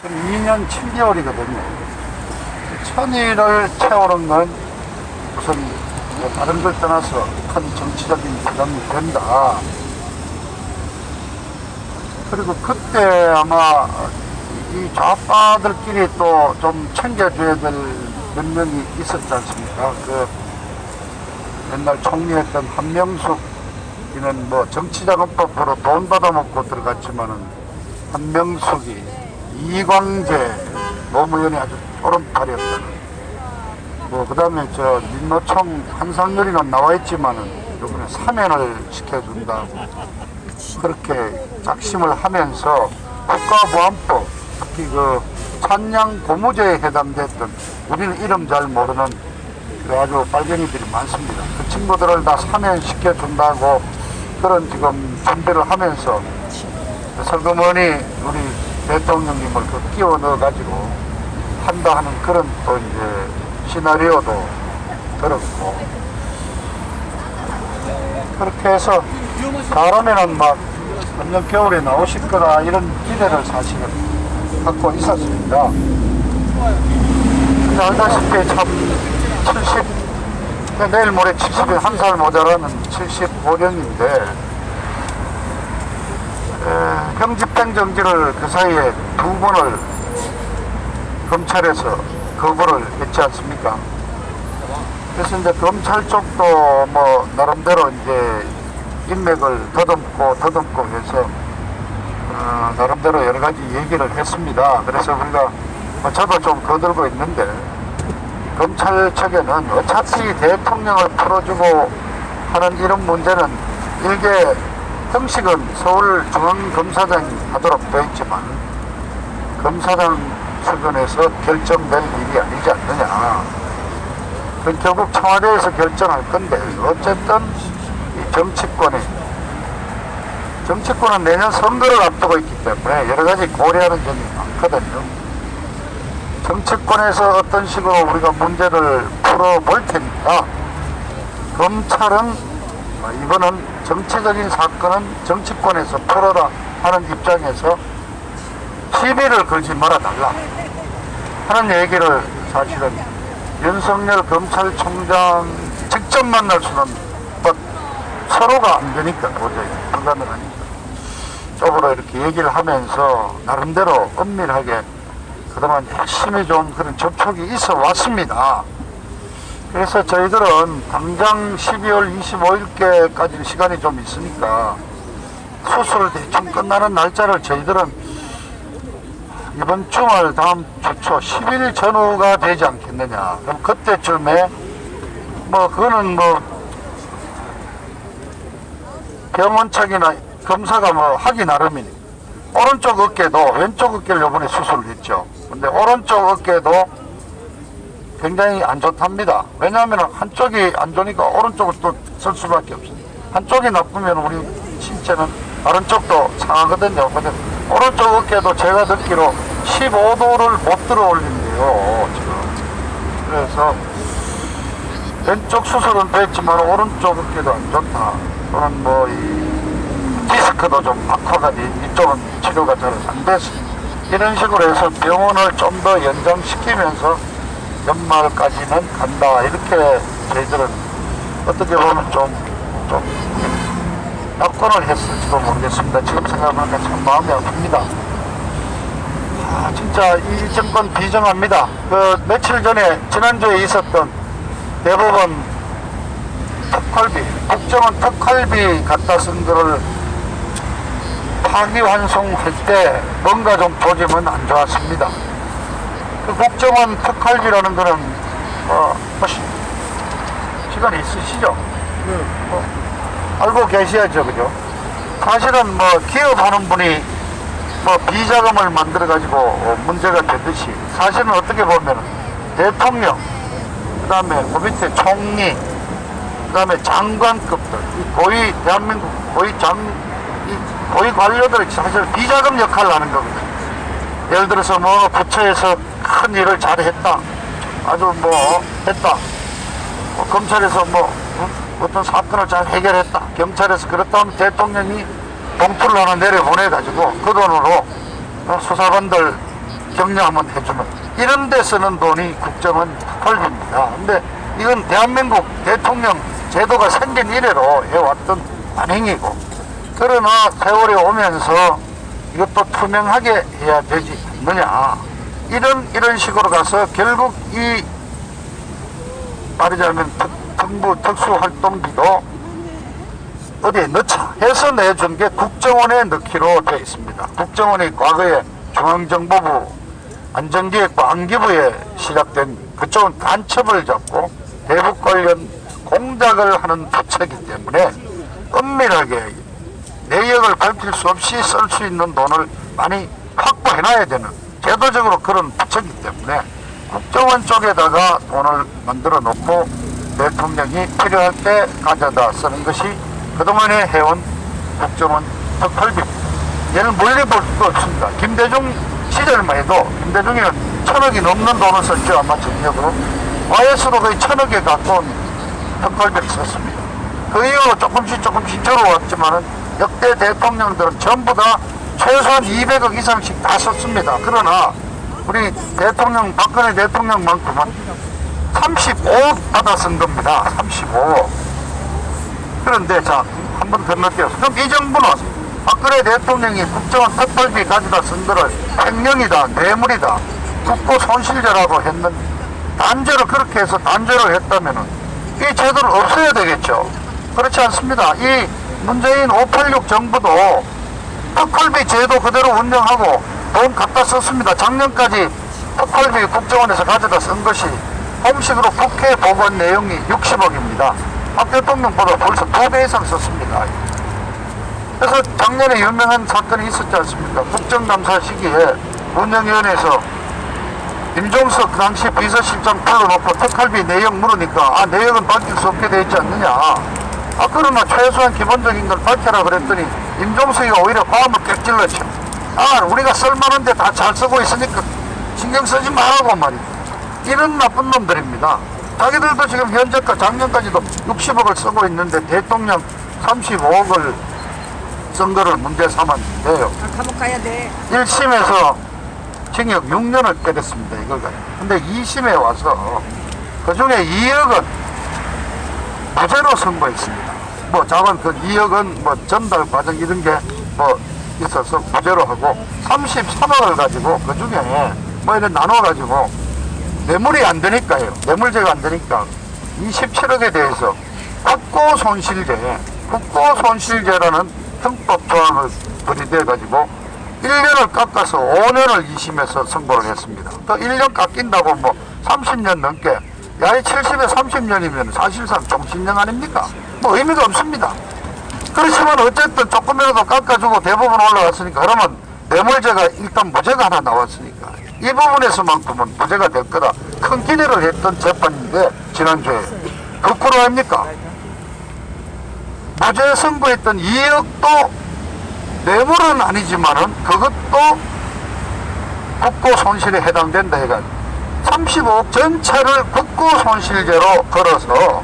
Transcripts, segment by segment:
2년 7개월이거든요. 1000일을 채우는 건 우선 뭐 다른 걸 떠나서 큰 정치적인 부담이 된다. 그리고 그때 아마 이 좌파들끼리 또 좀 챙겨줘야 될 몇 명이 있었지 않습니까? 그 옛날 총리했던 한명숙이는 뭐 정치자금법으로 돈 받아먹고 들어갔지만은 한명숙이 이광재 노무현이 아주 오른팔이었다는 뭐 그다음에 저 민노총 한상열이는 나와있지만은 요번에 사면을 시켜준다고 그렇게 작심을 하면서 국가보안법 특히 그 찬양 고무죄에 해당됐던 우리는 이름 잘 모르는 아주 빨갱이들이 많습니다. 그 친구들을 다 사면시켜준다고 그런 지금 준비를 하면서 서금원이 우리 대통령님을 그 끼워 넣어가지고 한다 하는 그런 또 이제 시나리오도 들었고 그렇게 해서 다음에는 막 작년 겨울에 나오실 거다 이런 기대를 사실은 갖고 있었습니다. 근데 알다시피 참 70, 내일 모레 70에 한 살 모자라는 75년인데 형집행정지를 그 사이에 2번을 검찰에서 거부를 했지 않습니까? 그래서 이제 검찰 쪽도 뭐 나름대로 이제 인맥을 더듬고 해서 나름대로 여러 가지 얘기를 했습니다. 그래서 우리가 저도 좀 거들고 있는데 검찰 측에는 어차피 대통령을 풀어주고 하는 이런 문제는 일개 형식은 서울중앙검사장이 하도록 되어 있지만 검사장 수준에서 결정될 일이 아니지 않느냐. 그건 결국 청와대에서 결정할 건데 어쨌든 이 정치권은 내년 선거를 앞두고 있기 때문에 여러 가지 고려하는 점이 많거든요. 정치권에서 어떤 식으로 우리가 문제를 풀어볼 테니까 검찰은 이거는 정치적인 사건은 정치권에서 풀어라 하는 입장에서 시비를 걸지 말아달라 하는 얘기를 사실은 윤석열 검찰총장 직접 만날 수는 서로가 안 되니까 도저히 불가능하니까 쪽으로 이렇게 얘기를 하면서 나름대로 은밀하게 그동안 열심히 좀 그런 접촉이 있어 왔습니다. 그래서 저희들은 당장 12월 25일께까지 시간이 좀 있으니까 수술 대충 끝나는 날짜를 저희들은 이번 주말 다음 주 초 10일 전후가 되지 않겠느냐. 그럼 그때쯤에 뭐 그거는 뭐 병원 측이나 검사가 뭐 하기 나름이니 오른쪽 어깨도 왼쪽 어깨를 요번에 수술을 했죠. 근데 오른쪽 어깨도 굉장히 안 좋답니다. 왜냐하면 한쪽이 안 좋으니까 오른쪽을 또 쓸 수밖에 없어요. 한쪽이 나쁘면 우리 신체는 다른 쪽도 상하거든요. 근데 오른쪽 어깨도 제가 듣기로 15도를 못 들어 올린대요, 지금. 그래서 왼쪽 수술은 됐지만 오른쪽 어깨도 안 좋다. 또는 뭐 이 디스크도 좀 악화가 돼 이쪽은 치료가 잘 안 됐어. 이런 식으로 해서 병원을 좀 더 연장시키면서 연말까지는 간다. 이렇게 저희들은 어떻게 보면 좀 낙관을 했을지도 모르겠습니다. 지금 생각하니까 참 마음이 아픕니다. 진짜 이 정권 비정합니다. 그 며칠 전에 지난주에 있었던 대법원 특활비, 국정원 특활비 갖다 쓴 거를 파기환송할 때 뭔가 좀 조짐은 안 좋았습니다. 그 국정원 특활비라는 거는 혹시 시간이 있으시죠? 알고 계셔야죠, 그죠? 사실은 뭐 기업하는 분이 뭐 비자금을 만들어 가지고 문제가 되듯이 사실은 어떻게 보면 대통령, 그 다음에 그 밑에 총리, 그 다음에 장관급들, 고위 대한민국 고위 관료들이 사실 비자금 역할을 하는 거거든요. 예를 들어서 뭐 부처에서 큰 일을 잘했다, 아주 뭐 했다, 검찰에서 뭐 어떤 사건을 잘 해결했다, 경찰에서 그렇다 하면 대통령이 봉투를 하나 내려보내가지고 그 돈으로 수사관들 격려 한번 해주면 이런 데 쓰는 돈이 국정원 헐입니다. 근데 이건 대한민국 대통령 제도가 생긴 이래로 해왔던 관행이고, 그러나 세월이 오면서 이것도 투명하게 해야 되지 않느냐, 이런 식으로 가서 결국 이 말하자면 정부 특수활동비도 어디에 넣자 해서 내준 게 국정원에 넣기로 되어 있습니다. 국정원이 과거에 중앙정보부 안전기획부 안기부에 시작된 그쪽은 간첩을 잡고 대북 관련 공작을 하는 부처이기 때문에 은밀하게 내역을 밝힐 수 없이 쓸 수 있는 돈을 많이 확보해놔야 되는 제도적으로 그런 부처이기 때문에 국정원 쪽에다가 돈을 만들어 놓고 대통령이 필요할 때 가져다 쓰는 것이 그동안에 해온 국정원 특활비입니다. 얘를 멀리 볼 수도 없습니다. 김대중 시절만 해도 김대중이는 1,000억이 넘는 돈을 썼죠. 아마 정력으로 YS도 거의 1,000억에 가까운 특활비를 썼습니다. 그 이후로 조금씩 줄어왔지만은 역대 대통령들은 전부 다 최소한 200억 이상씩 다 썼습니다. 그러나 우리 대통령 박근혜 대통령만큼은 35억 받아 쓴 겁니다. 35억. 그런데 자, 한 번 건너뛰어서 그럼 이 정부는 박근혜 대통령이 국정원 특활비 가져다 쓴 거를 횡령이다, 뇌물이다, 국고 손실죄라고 했는데, 단죄를 그렇게 해서 단죄를 했다면은 이 제도를 없애야 되겠죠. 그렇지 않습니다. 이 문재인 586 정부도 특활비 제도 그대로 운영하고 돈 갖다 썼습니다. 작년까지 특활비 국정원에서 가져다 쓴 것이 공식으로 국회 보고한 내용이 60억입니다. 박 대통령보다 벌써 2배 이상 썼습니다. 그래서 작년에 유명한 사건이 있었지 않습니까? 국정감사 시기에 운영위원회에서 임종석 당시 비서실장 불러놓고 특활비 내역 물으니까 내역은 밝힐 수 없게 되어 있지 않느냐. 그러나 최소한 기본적인 걸 밝혀라 그랬더니 임종석이가 오히려 과음을 객질렀죠. 우리가 쓸만한데 다 잘 쓰고 있으니까 신경 쓰지 말라고 말이야. 이런 나쁜 놈들입니다. 자기들도 지금 현재까 작년까지도 60억을 쓰고 있는데 대통령 35억을 쓴 거를 문제 삼았는데요. 감옥 가야 돼. 1심에서 징역 6년을 때렸습니다. 이걸 가지고. 근데 2심에 와서 그 중에 2억은 무죄로 선고했습니다. 자반 그 2억은 전달 과정 이런 게 있어서 무죄로 하고 33억을 가지고 그 중에 이런 나눠가지고 뇌물이 안 되니까요. 뇌물죄가 안 되니까 27억에 대해서 국고손실죄라는 형법 조항을 들이대가지고 1년을 깎아서 5년을 2심에서 선고를 했습니다. 또 1년 깎인다고 30년 넘게, 이 70에 30년이면 사실상 종신형 아닙니까? 의미가 없습니다. 그렇지만 어쨌든 조금이라도 깎아주고 대부분 올라갔으니까, 그러면 뇌물죄가 일단 무죄가 하나 나왔으니까 이 부분에서만큼은 무죄가 될 거다. 큰 기대를 했던 재판인데 지난주에 거꾸로 아닙니까? 무죄 선고했던 2억도 뇌물은 아니지만은 그것도 국고 손실에 해당된다 해가지고 35억 전체를 국고 손실죄로 걸어서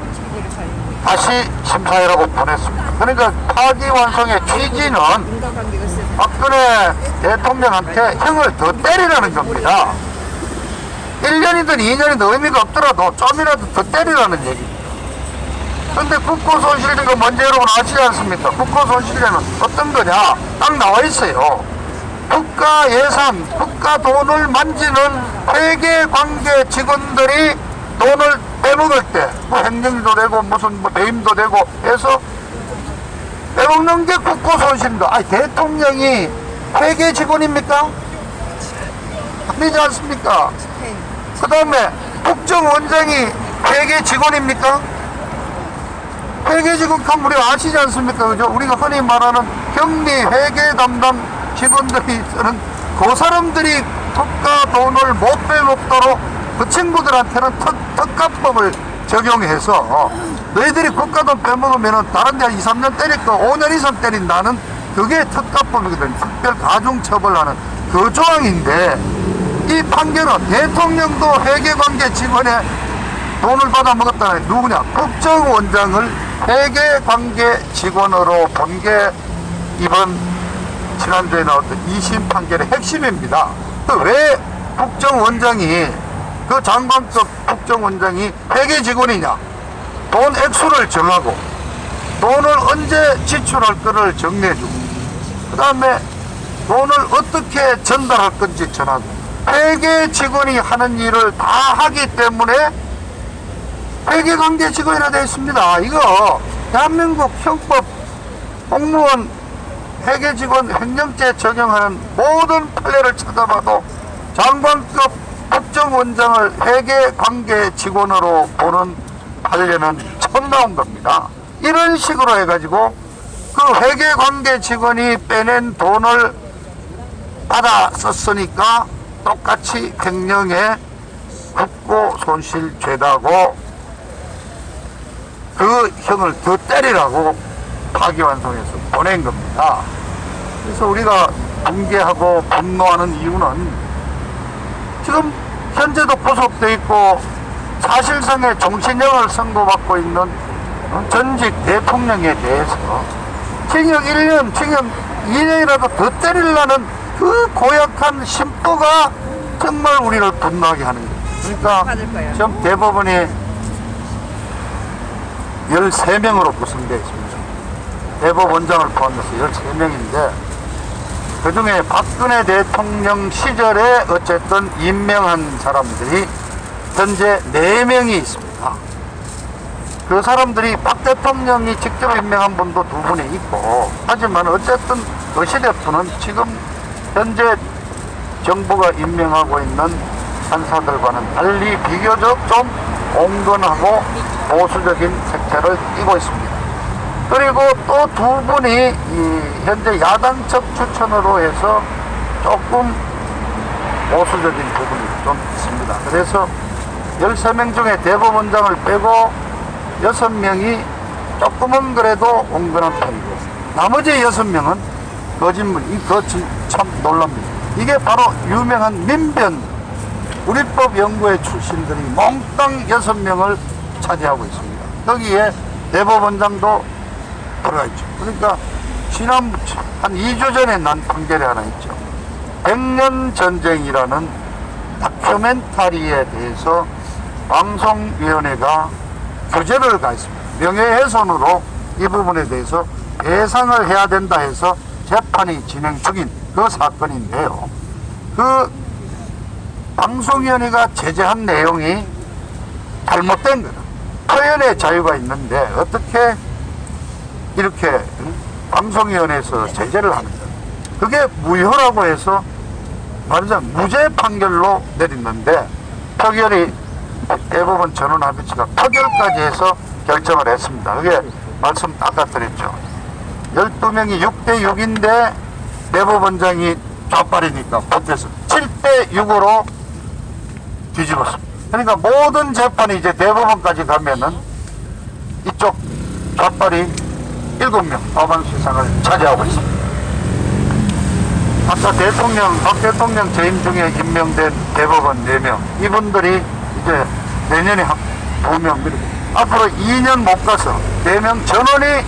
다시 심사위라고 보냈습니다. 그러니까 파기환송의 취지는 박근혜 대통령한테 형을 더 때리라는 겁니다. 1년이든 2년이든 의미가 없더라도 좀이라도 더 때리라는 얘기입니다. 그런데 국고손실죄가 뭔지 여러분 아시지 않습니까? 국고손실죄는 어떤 거냐? 딱 나와 있어요. 국가 예산, 국가 돈을 만지는 회계관계 직원들이 돈을 빼먹을 때, 횡령도 되고 무슨 배임도 되고 해서 빼먹는 게 국고손실입니다. 대통령이 회계 직원입니까? 아니지 않습니까? 그 다음에 국정원장이 회계 직원입니까? 회계 직원 하면 우리가 아시지 않습니까? 그죠? 우리가 흔히 말하는 격리 회계 담당 직원들이 쓰는 그 사람들이 국가 돈을 못 빼먹도록 그 친구들한테는 특가법을 적용해서 너희들이 국가 돈 빼먹으면 다른 데 2, 3년 때릴 거 5년 이상 때린다는 그게 특가법이거든요. 특별 가중처벌하는 그 조항인데, 이 판결은 대통령도 회계관계 직원의 돈을 받아 먹었다는 누구냐? 국정원장을 회계관계 직원으로 본 게 이번 지난주에 나왔던 2심 판결의 핵심입니다. 왜 국정원장이 그 장관급 국정원장이 회계 직원이냐, 돈 액수를 정하고 돈을 언제 지출할 거를 정리해주고 그 다음에 돈을 어떻게 전달할 건지 전하고 회계 직원이 하는 일을 다 하기 때문에 회계관계 직원이라 되어 있습니다. 이거 대한민국 형법 공무원 회계직원 행정죄 적용하는 모든 판례를 찾아봐도 장관급 국정원장을 회계관계 직원으로 보는 판례는 처음 나온 겁니다. 이런 식으로 해가지고 그 회계관계 직원이 빼낸 돈을 받아 썼으니까 똑같이 횡령에 국고손실죄다고 그 형을 더 때리라고 파기환송해서 보낸 겁니다. 그래서 우리가 붕괴하고 분노하는 이유는 지금 현재도 포섭되어 있고 사실상의 종신형을 선고받고 있는 전직 대통령에 대해서 징역 1년, 징역 2년이라도 더 때리려는 그 고약한 심보가 정말 우리를 분노하게 하는 거예요. 그러니까 지금 대법원이 13명으로 구성되어 있습니다. 대법원장을 포함해서 13명인데 그 중에 박근혜 대통령 시절에 어쨌든 임명한 사람들이 현재 4명이 있습니다. 그 사람들이 박 대통령이 직접 임명한 분도 2분이 있고 하지만 어쨌든 그 시대 분은 지금 현재 정부가 임명하고 있는 판사들과는 달리 비교적 좀 온건하고 보수적인 색채를 띠고 있습니다. 그리고 또 2분이 현재 야당 측 추천으로 해서 조금 보수적인 부분이 좀 있습니다. 그래서 13명 중에 대법원장을 빼고 6명이 조금은 그래도 온건한 편이고 나머지 6명은 거짓말, 이거 참 놀랍니다. 이게 바로 유명한 민변 우리법 연구회 출신들이 몽땅 6명을 차지하고 있습니다. 거기에 대법원장도 들어가 있죠. 그러니까 지난 한 2주 전에 난 판결이 하나 있죠. 100년 전쟁이라는 다큐멘터리에 대해서 방송위원회가 규제를 가했습니다. 명예훼손으로 이 부분에 대해서 배상을 해야 된다 해서 재판이 진행 중인 그 사건인데요. 그 방송위원회가 제재한 내용이 잘못된 거다. 표현의 자유가 있는데 어떻게 이렇게 방송위원회에서 제재를 하는가. 그게 무효라고 해서 말하자면 무죄 판결로 내렸는데 표결이 대법원 전원합의체가 표결까지 해서 결정을 했습니다. 그게 말씀 아까 드렸죠. 12명이 6대6인데 대법원장이 좌빨이니까 보태서 7대6으로 뒤집었습니다. 그러니까 모든 재판이 이제 대법원까지 가면은 이쪽 좌빨이 7명 과반수상을 차지하고 있습니다. 아까 박 대통령 재임 중에 임명된 대법원 4명, 이분들이 이제 내년에 2명, 앞으로 2년 못 가서 4명 전원이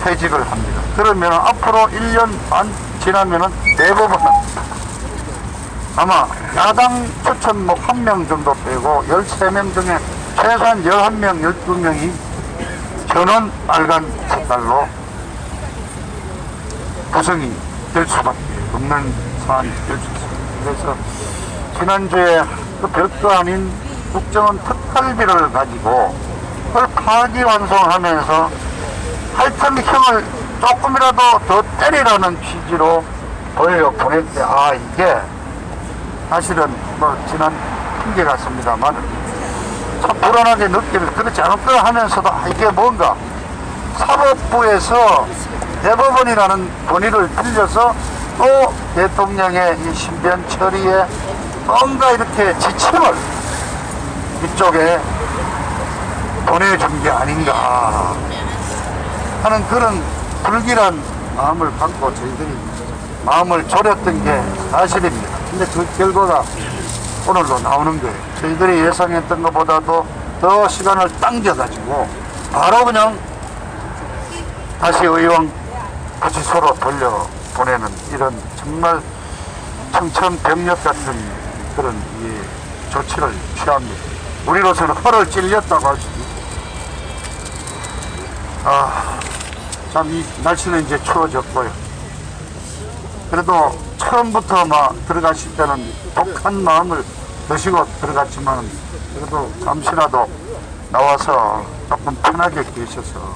퇴직을 합니다. 그러면 앞으로 1년 반 지나면은 대법원은 아마 야당 추천목 1명 정도 빼고 13명 중에 최소한 11명, 12명이 전원 빨간 색깔로 구성이 될 수밖에 없는 상황이 될 수 있습니다. 그래서 지난주에 그 별거 아닌 국정원 특활비를 가지고 그걸 파기환송하면서 하여튼 형을 조금이라도 더 때리라는 취지로 돌려 보낼 때 이게 사실은 뭐 지난 핑계 같습니다만 참 불안하게 느끼는 그렇지 않을 거 하면서도 이게 뭔가 사법부에서 대법원이라는 권위를 빌려서 또 대통령의 이 신변 처리에 뭔가 이렇게 지침을 이쪽에 보내준 게 아닌가 하는 그런 불길한 마음을 갖고 저희들이 마음을 졸였던 게 사실입니다. 근데 그 결과가 오늘도 나오는 거예요. 저희들이 예상했던 것보다도 더 시간을 당겨가지고 바로 그냥 다시 의원 구치소로 돌려보내는 이런 정말 청천벽력 같은 그런 조치를 취합니다. 우리로서는 허를 찔렸다고 할 수 있습니다. 참 이 날씨는 이제 추워졌고요. 그래도 처음부터 막 들어가실 때는 독한 마음을 드시고 들어갔지만 그래도 잠시라도 나와서 조금 편하게 계셔서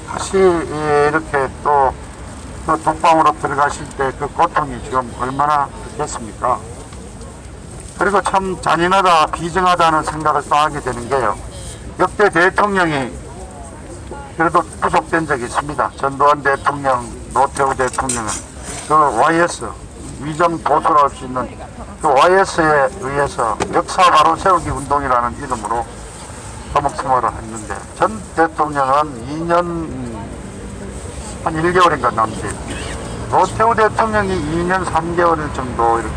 다시 이렇게 또 그 독방으로 들어가실 때 그 고통이 지금 얼마나 됐습니까? 그리고 참 잔인하다, 비정하다는 생각을 또 하게 되는 게요. 역대 대통령이 그래도 구속된 적이 있습니다. 전두환 대통령, 노태우 대통령은 그 YS, 위정 보수로 할 수 있는 그 YS에 의해서 역사 바로 세우기 운동이라는 이름으로 감옥 생활을 했는데 전 대통령은 2년 한 1개월인가 남짓, 노태우 대통령이 2년 3개월 정도 이렇게.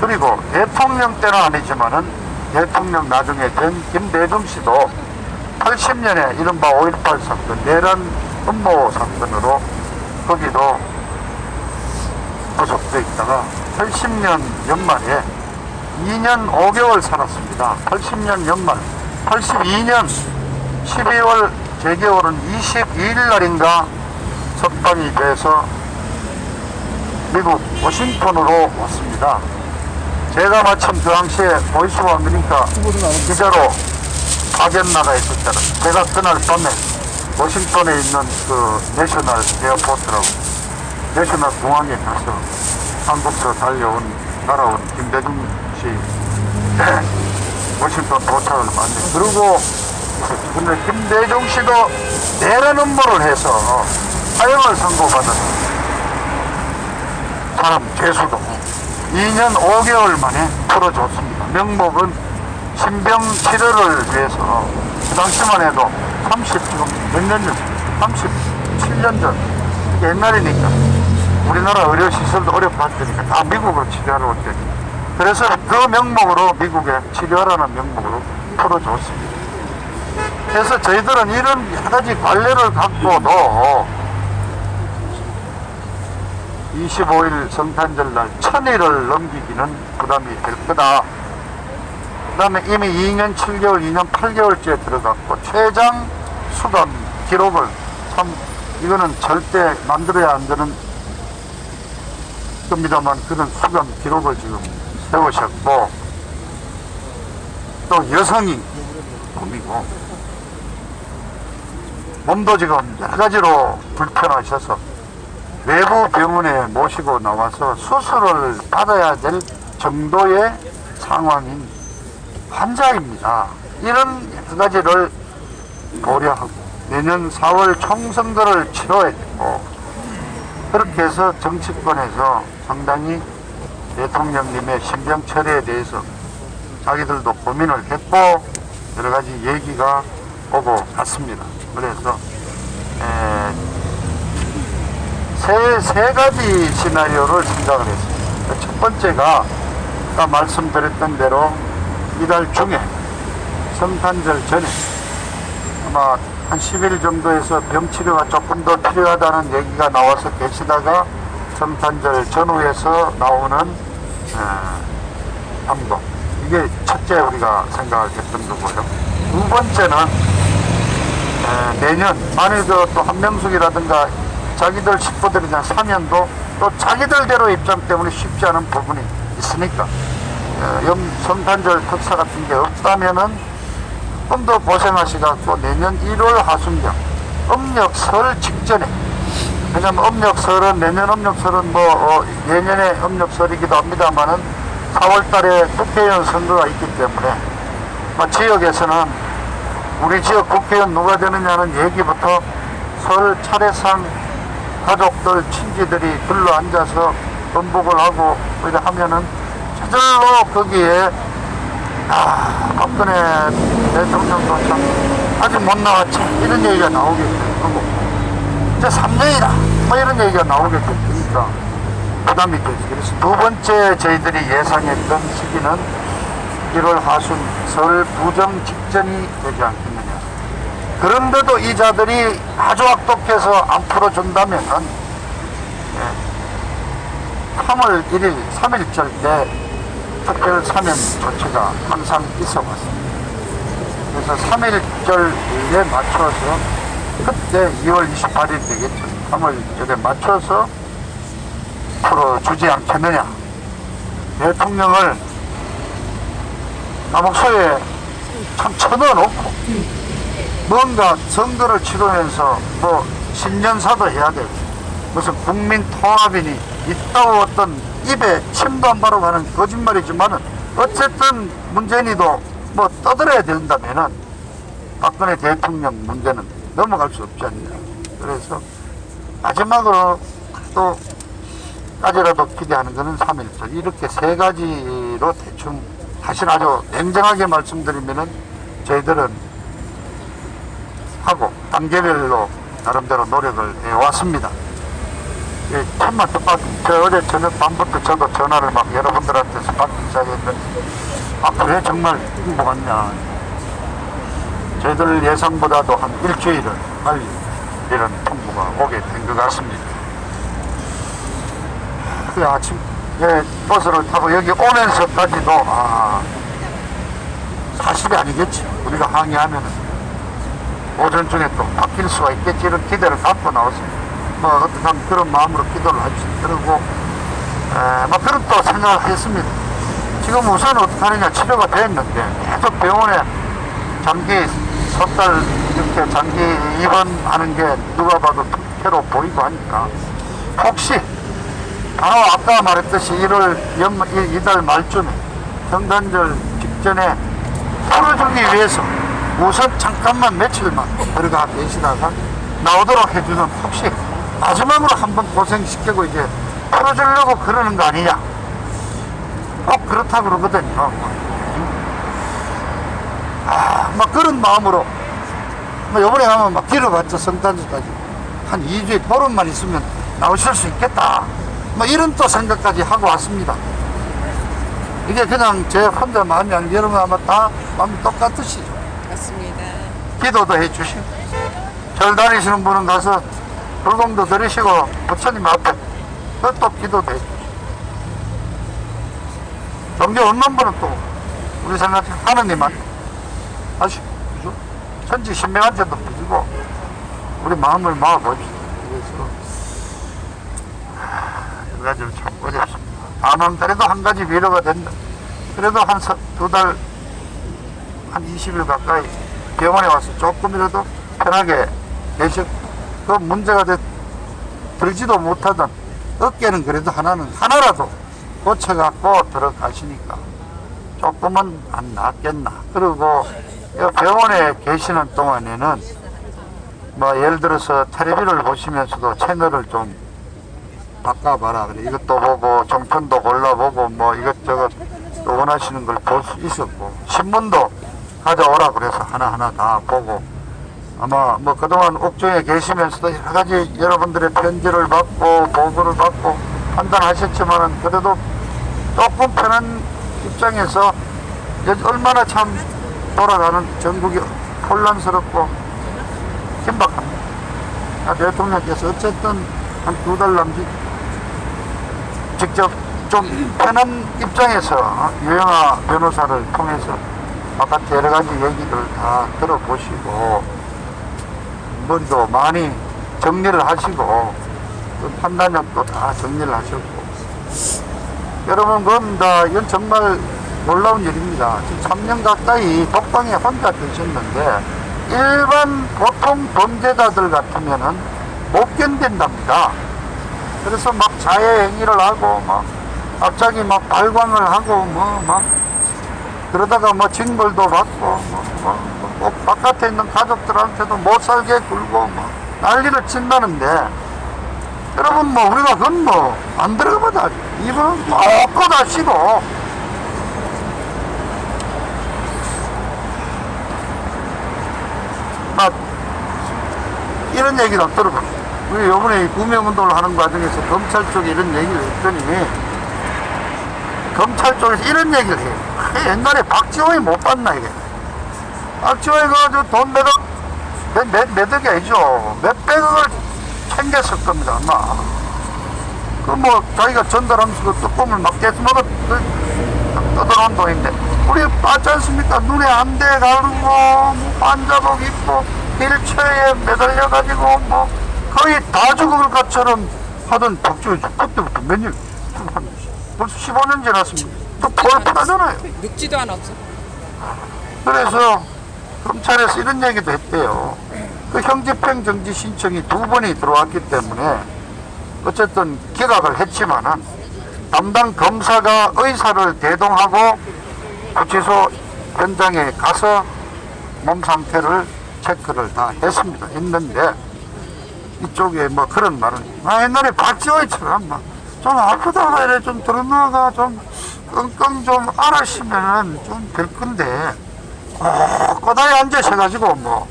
그리고 대통령 때는 아니지만은 대통령 나중에 된 김대중 씨도 80년에 이른바 5.18 사건, 내란 음모 사건으로 거기도 구속돼 있다가 80년 연말에 2년 5개월 살았습니다. 80년 연말, 82년 12월 재개월은 22일 날인가 석방이 돼서 미국 워싱턴으로 왔습니다. 제가 마침 그 당시에 보이스 오브 아메리카 기자로 파견 나가 있었잖아요. 제가 그날 밤에 워싱턴에 있는 그 내셔널 에어포트라고 내셔널 공항에 가서 한국서 날아온 김대중 씨 워싱턴 도착을 봤는데, 그리고 근데 김대중 씨도 내란 음모를 해서 사형을 선고받은 사람 죄수도 2년 5개월 만에 풀어줬습니다. 명목은 신병 치료를 위해서 그 당시만 해도 37년 전 옛날이니까 우리나라 의료시설도 어렵고 할 때니까 다 미국으로 치료하러 올 때, 그래서 그 명목으로 미국에 치료하라는 명목으로 풀어줬습니다. 그래서 저희들은 이런 여러 가지 관례를 갖고도 25일 성탄절날 1000일을 넘기기는 부담이 될 거다. 그 다음에 이미 2년 7개월, 2년 8개월째 들어갔고 최장 수감 기록을 참 이거는 절대 만들어야 안 되는 겁니다만 그런 수감 기록을 지금 세우셨고, 또 여성이 봄이고 몸도 지금 여러 가지로 불편하셔서 외부 병원에 모시고 나와서 수술을 받아야 될 정도의 상황인 환자입니다. 이런 여러 가지를 고려하고 내년 4월 총선거를 치러야 되고, 그렇게 해서 정치권에서 상당히 대통령님의 신병 처리에 대해서 자기들도 고민을 했고 여러 가지 얘기가 오고 갔습니다. 그래서 세 가지 시나리오를 생각을 했습니다. 첫 번째가 아까 말씀드렸던 대로 이달 중에 성탄절 전에 아마 한 10일 정도에서 병치료가 조금 더 필요하다는 얘기가 나와서 계시다가 성탄절 전후에서 나오는 방법, 이게 첫째 우리가 생각을 했던 거고요. 두 번째는 내년 만약에 또 한명숙이라든가 자기들 식구들이나 사면도 또 자기들대로 입장 때문에 쉽지 않은 부분이 있으니까 성탄절 특사 같은 게 없다면은 좀 더 고생하시갖고 내년 1월 하순경 음력설 직전에, 왜냐면 음력설은 내년 음력설은 예년의 음력설이기도 합니다만은 4월달에 국회의원 선거가 있기 때문에 지역에서는 우리 지역 국회의원 누가 되느냐는 얘기부터 설 차례상 가족들 친지들이 둘러앉아서 번복을 하고 이렇게 하면은 저절로 거기에 박근혜 대통령도 참 아직 못 나왔지 이런 얘기가 나오게 될 거고, 이제 3년이다 이런 얘기가 나오게 되니까 부담이 되죠. 그래서 두 번째 저희들이 예상했던 시기는 1월 하순 설 부정 직전이 되지 않겠느냐. 그런데도 이 자들이 아주 악독해서 안 풀어준다면은 3월 1일 3.1절 때 특별 사면 조치가 항상 있어 왔습니다. 그래서 3.1절에 맞춰서 그때 2월 28일 되겠죠. 3월절에 맞춰서 풀어주지 않겠느냐. 대통령을 감옥소에 참 쳐넣어놓고 뭔가 선거를 치르면서 뭐 신년사도 해야 되고 무슨 국민 통합이니 있다고 어떤 입에 침도 안 바르고 하는 거짓말이지만은 어쨌든 문재인이도 뭐 떠들어야 된다면은 박근혜 대통령 문제는 넘어갈 수 없지 않냐. 그래서 마지막으로 또 까지라도 기대하는 것은 3.1절 이렇게 세 가지로 대충 사실 아주 냉정하게 말씀드리면은 저희들은 하고 단계별로 나름대로 노력을 해왔습니다. 예, 참만 뜻밖, 어제 저녁 밤부터 저도 전화를 막 여러분들한테서 받기 시작했는데, 아, 그래? 정말 인거 같냐. 저희들 예상보다도 한 일주일을 빨리 이런 통보가 오게 된 것 같습니다. 그 아침, 예, 버스를 타고 여기 오면서까지도, 사실이 아니겠지. 우리가 항의하면은 오전 중에 또 바뀔 수가 있겠지. 이런 기대를 갖고 나왔습니다. 뭐 어떻게 하면 그런 마음으로 기도를 할지 그러고 뭐 그런 또 생각을 했습니다. 지금 우선 어떻게 하느냐. 치료가 됐는데 계속 병원에 장기 석 달 이렇게 장기 입원하는 게 누가 봐도 특혜로 보이고 하니까 혹시 바로 아까 말했듯이 이달 말쯤에 성탄절 직전에 풀어주기 위해서 우선 잠깐만 며칠만 들어가 계시다가 나오도록 해주는 혹시 마지막으로 한번 고생시키고 이제 풀어주려고 그러는 거 아니냐. 꼭 그렇다 그러거든요. 막 그런 마음으로 뭐 요번에 가면 막 길어봤자 성탄절까지 한 2주에 보름만 있으면 나오실 수 있겠다. 뭐 이런 또 생각까지 하고 왔습니다. 이게 그냥 제 혼자 마음이 아니고 여러분 아마 다 마음이 똑같으시죠. 맞습니다. 기도도 해주시고 절 다니시는 분은 가서 불공도 들으시고 부처님 앞에 또 기도도 해주시고 종교 없는 분은 또 우리 생각에 하느님한테 하시고 그죠? 천지 신명한테도 드리고 우리 마음을 모아봅시다. 그래서 여러 가지로 참 어렵습니다. 다만 그래도 한 가지 위로가 된다. 그래도 한 두 달 한 20일 가까이 병원에 와서 조금이라도 편하게 계셨고 그 문제가 들지도 못하던 어깨는 그래도 하나라도 고쳐갖고 들어가시니까 조금은 안 낫겠나. 그리고 병원에 계시는 동안에는 뭐 예를 들어서 텔레비를 보시면서도 채널을 좀 바꿔봐라. 그래 이것도 보고 정편도 골라보고 뭐 이것저것 또 원하시는 걸 볼 수 있었고 신문도 가져오라 그래서 하나하나 다 보고 아마 뭐 그동안 옥중에 계시면서도 여러 가지 여러분들의 편지를 받고 보고를 받고 판단하셨지만은 그래도 조금 편한 입장에서 얼마나 참 돌아가는 전국이 혼란스럽고 긴박합니다. 대통령께서 어쨌든 한 두 달 남짓 직접 좀 편한 입장에서 유영아 변호사를 통해서 바깥에 여러 가지 얘기를 다 들어보시고 머리도 많이 정리를 하시고 그 판단력도 다 정리를 하셨고 여러분 그건 이건 정말 놀라운 일입니다. 지금 3년 가까이 독방에 혼자 계셨는데 일반 보통 범죄자들 같으면은 못 견딘답니다. 그래서 막 자해 행위를 하고 막 갑자기 막 발광을 하고 막 그러다가 뭐 징벌도 받고 바깥에 있는 가족들한테도 못 살게 굴고 난리를 친다는데 여러분 뭐 우리가 그건 뭐 안 들어가면 다 입은 꼭 하시고 이런 얘기를 들어봅니다. 우리 요번에 구명운동을 하는 과정에서 검찰 쪽에 이런 얘기를 했더니 검찰 쪽에서 이런 얘기를 해요. 옛날에 박지원이 못 봤나 이게. 박지원이 가지고 돈 몇억이 아니죠. 몇백억을 챙겼을 겁니다 아마. 그 뭐 자기가 전달하면서 그 뚜껑을 막 깨스마다 떠들어온 돈인데 우리 봤지 않습니까? 눈에 안대 가르고 뭐 반자복 입고 휠체어에 매달려가지고 뭐 거의 다 죽을 것처럼 하던 박정희 그때부터 몇 년? 벌써 15년 지났습니다. 또 폴파잖아요. 늙지도 않았어. 그래서 검찰에서 이런 얘기도 했대요. 그 형집행 정지 신청이 2번이 들어왔기 때문에 어쨌든 기각을 했지만은 담당 검사가 의사를 대동하고 구치소 현장에 가서 몸 상태를 체크를 다 했습니다. 했는데 이쪽에 뭐 그런 말은 옛날에 박지호이처럼 좀 아프다가 이래 좀 들어나가 좀 끙끙 좀 앓으시면은 좀 될 건데 꼬다에 앉으셔가지고 뭐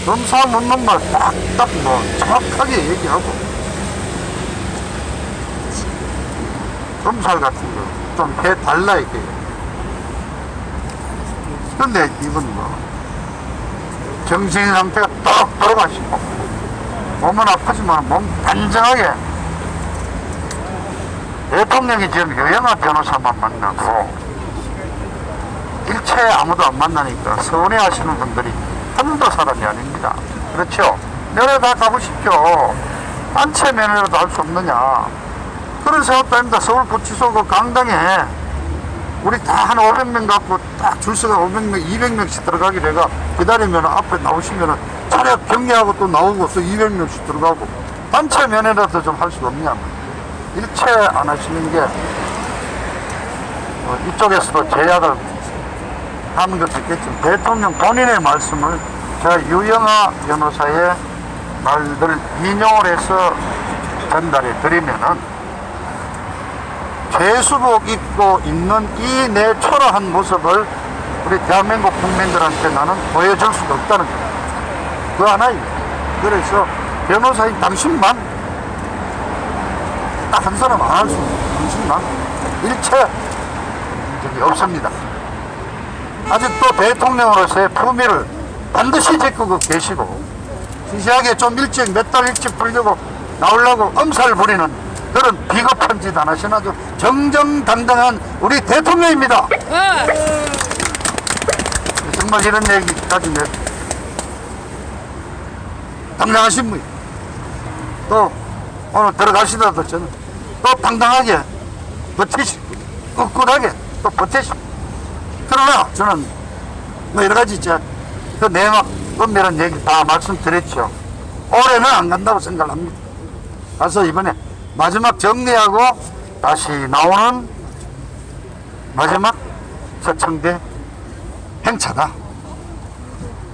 검사 묻는 말 딱딱 뭐 정확하게 얘기하고 검사 같은 거 좀 해달라 이게. 근데 이분 뭐 정신 상태가 딱 돌아가시고 몸은 아프지만 몸 단정하게 대통령이 지금 유영아 변호사만 만나고 일체 아무도 안 만나니까 서운해하시는 분들이 한두 사람이 아닙니다. 그렇죠? 면회 다 가보십시오. 단체 면회라도 할 수 없느냐. 그런 생각도 아닙니다. 서울구치소 그 강당에 우리 다 한 500명 갖고 딱 줄서가 500명, 200명씩 들어가게 돼가 기다리면 앞에 나오시면 차례 경례하고 또 나오고 또 200명씩 들어가고 단체 면회라도 좀 할 수가 없냐. 일체 안 하시는 게 이쪽에서도 제약을 하는 것도 있겠지만 대통령 본인의 말씀을 제가 유영아 변호사의 말들을 인용을 해서 전달해 드리면은 죄수복 입고 있는 이 내 초라한 모습을 우리 대한민국 국민들한테 나는 보여줄 수가 없다는 거예요. 그 하나입니다. 그래서 변호사인 당신만 딱 한 사람 안 할 수 있는 당신만 일체 적이 없습니다. 아직도 대통령으로서의 품위를 반드시 지키고 계시고 시시하게 좀 일찍 몇 달 일찍 풀려고 나오려고 엄살 부리는 그런 비겁한 짓 안 하시나 아주 정정당당한 우리 대통령입니다. 정말 이런 얘기까지 당당하신 분이 또 오늘 들어가시더라도 저는 또 당당하게 버티시고 꿋꿋하게 또 버티시고 그러나 저는 뭐 여러 가지 그 내막 은밀한 얘기 다 말씀드렸죠. 올해는 안 간다고 생각합니다. 가서 이번에 마지막 정리하고 다시 나오는 마지막 서청대 행차다.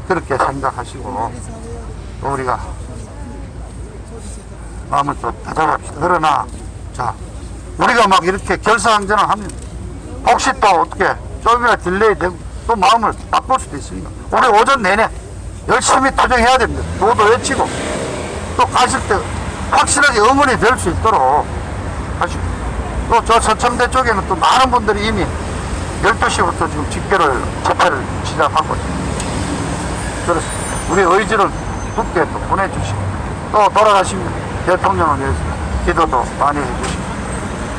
그렇게 생각하시고 또 우리가 마음을 또 다잡읍시다. 그러나 자 우리가 막 이렇게 결사항전을 하면 혹시 또 어떻게 조금이나 딜레이 되고 또 마음을 바꿀 수도 있으니까 오늘 오전 내내 열심히 투쟁해야 됩니다. 도도 외치고 또 가실 때 확실하게 응원이 될 수 있도록 하시고 또 저 서청대 쪽에는 또 많은 분들이 이미 12시부터 지금 집회를 시작하고 있습니다. 그래서 우리 의지를 굳게 또 보내주시고 또 돌아가시면 대통령을 위해서 기도도 많이 해주시고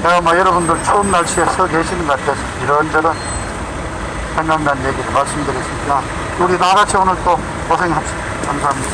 제가 뭐 여러분들 추운 날씨에 서 계시는 것 같아서 이런저런 생각난 얘기를 말씀드렸습니다. 우리 다 같이 오늘 또 고생합시다. 감사합니다.